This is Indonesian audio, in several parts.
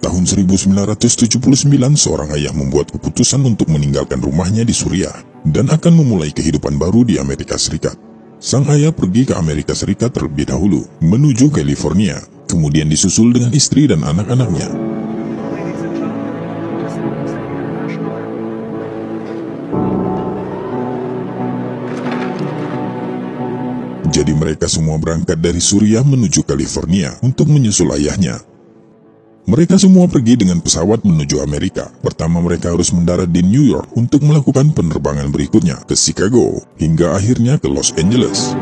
Tahun 1979, seorang ayah membuat keputusan untuk meninggalkan rumahnya di Suriah dan akan memulai kehidupan baru di Amerika Serikat. Sang ayah pergi ke Amerika Serikat terlebih dahulu, menuju California, kemudian disusul dengan istri dan anak-anaknya. Jadi mereka semua berangkat dari Suriah menuju California untuk menyusul ayahnya. Mereka semua pergi dengan pesawat menuju Amerika. Pertama mereka harus mendarat di New York untuk melakukan penerbangan berikutnya ke Chicago, hingga akhirnya ke Los Angeles.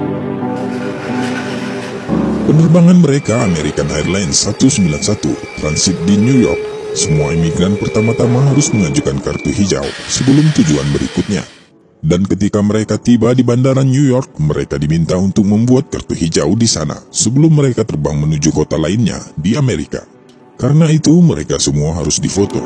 Penerbangan mereka American Airlines 191 transit di New York. Semua imigran pertama-tama harus mengajukan kartu hijau sebelum tujuan berikutnya. Dan ketika mereka tiba di bandara New York, mereka diminta untuk membuat kartu hijau di sana sebelum mereka terbang menuju kota lainnya di Amerika. Karena itu mereka semua harus difoto.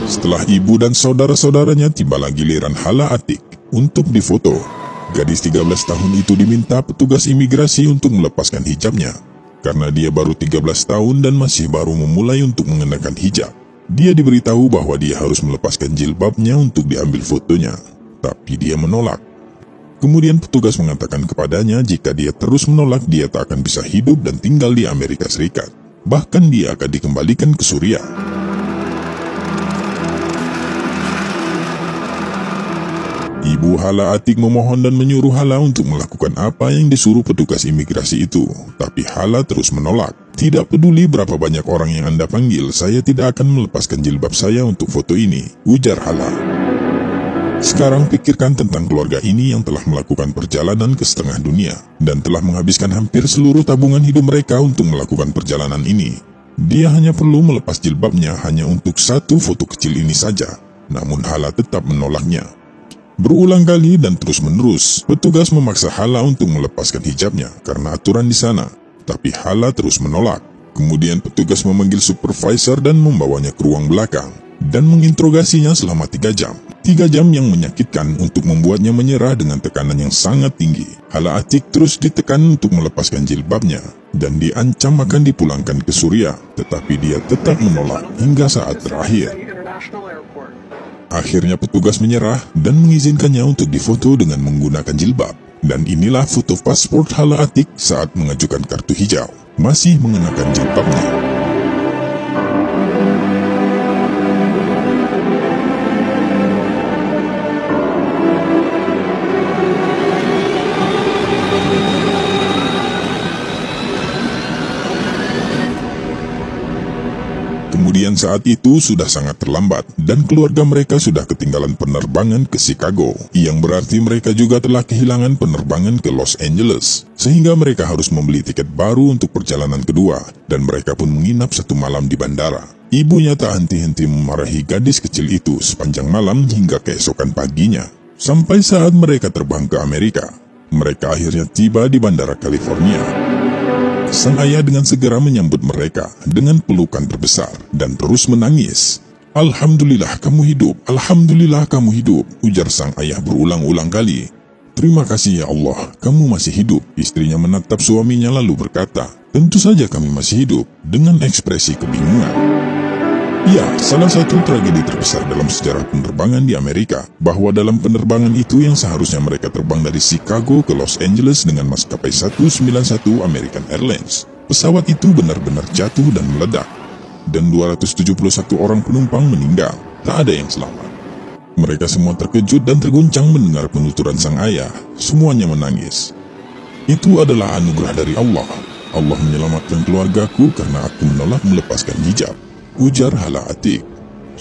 Setelah ibu dan saudara-saudaranya tibalah giliran Hala Atiq untuk difoto. Gadis 13 tahun itu diminta petugas imigrasi untuk melepaskan hijabnya. Karena dia baru 13 tahun dan masih baru memulai untuk mengenakan hijab. Dia diberitahu bahwa dia harus melepaskan jilbabnya untuk diambil fotonya. Tapi dia menolak. Kemudian petugas mengatakan kepadanya jika dia terus menolak dia tak akan bisa hidup dan tinggal di Amerika Serikat. Bahkan dia akan dikembalikan ke Suriah. Ibu Hala Atiq memohon dan menyuruh Hala untuk melakukan apa yang disuruh petugas imigrasi itu. Tapi Hala terus menolak. Tidak peduli berapa banyak orang yang Anda panggil, saya tidak akan melepaskan jilbab saya untuk foto ini, ujar Hala. Sekarang pikirkan tentang keluarga ini yang telah melakukan perjalanan ke setengah dunia dan telah menghabiskan hampir seluruh tabungan hidup mereka untuk melakukan perjalanan ini. Dia hanya perlu melepas jilbabnya hanya untuk satu foto kecil ini saja. Namun Hala tetap menolaknya. Berulang kali dan terus-menerus, petugas memaksa Hala untuk melepaskan hijabnya karena aturan di sana. Tapi Hala terus menolak. Kemudian petugas memanggil supervisor dan membawanya ke ruang belakang dan menginterogasinya selama 3 jam. 3 jam yang menyakitkan untuk membuatnya menyerah dengan tekanan yang sangat tinggi. Hala Atiq terus ditekan untuk melepaskan jilbabnya dan diancam akan dipulangkan ke Suriah, tetapi dia tetap menolak hingga saat terakhir. Akhirnya petugas menyerah dan mengizinkannya untuk difoto dengan menggunakan jilbab. Dan inilah foto paspor Hala Atiq saat mengajukan kartu hijau, masih mengenakan jilbabnya. Kemudian saat itu sudah sangat terlambat dan keluarga mereka sudah ketinggalan penerbangan ke Chicago, yang berarti mereka juga telah kehilangan penerbangan ke Los Angeles, sehingga mereka harus membeli tiket baru untuk perjalanan kedua dan mereka pun menginap 1 malam di bandara. Ibunya tak henti-henti memarahi gadis kecil itu sepanjang malam hingga keesokan paginya. Sampai saat mereka terbang ke Amerika, mereka akhirnya tiba di bandara California. Sang ayah dengan segera menyambut mereka dengan pelukan terbesar dan terus menangis. "Alhamdulillah kamu hidup, Alhamdulillah kamu hidup," ujar sang ayah berulang-ulang kali. "Terima kasih ya Allah, kamu masih hidup." Istrinya menatap suaminya lalu berkata, "Tentu saja kami masih hidup," dengan ekspresi kebingungan. Ya, salah satu tragedi terbesar dalam sejarah penerbangan di Amerika, bahwa dalam penerbangan itu yang seharusnya mereka terbang dari Chicago ke Los Angeles dengan maskapai 191 American Airlines, pesawat itu benar-benar jatuh dan meledak. Dan 271 orang penumpang meninggal, tak ada yang selamat. Mereka semua terkejut dan terguncang mendengar penuturan sang ayah, semuanya menangis. "Itu adalah anugerah dari Allah. Allah menyelamatkan keluargaku karena aku menolak melepaskan hijab," ujar Hala Atiq.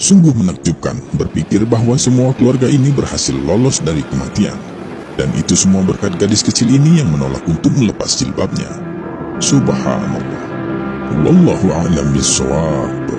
Sungguh menakjubkan berpikir bahwa semua keluarga ini berhasil lolos dari kematian. Dan itu semua berkat gadis kecil ini yang menolak untuk melepas jilbabnya. Subhanallah. Wallahu a'lam bishawab.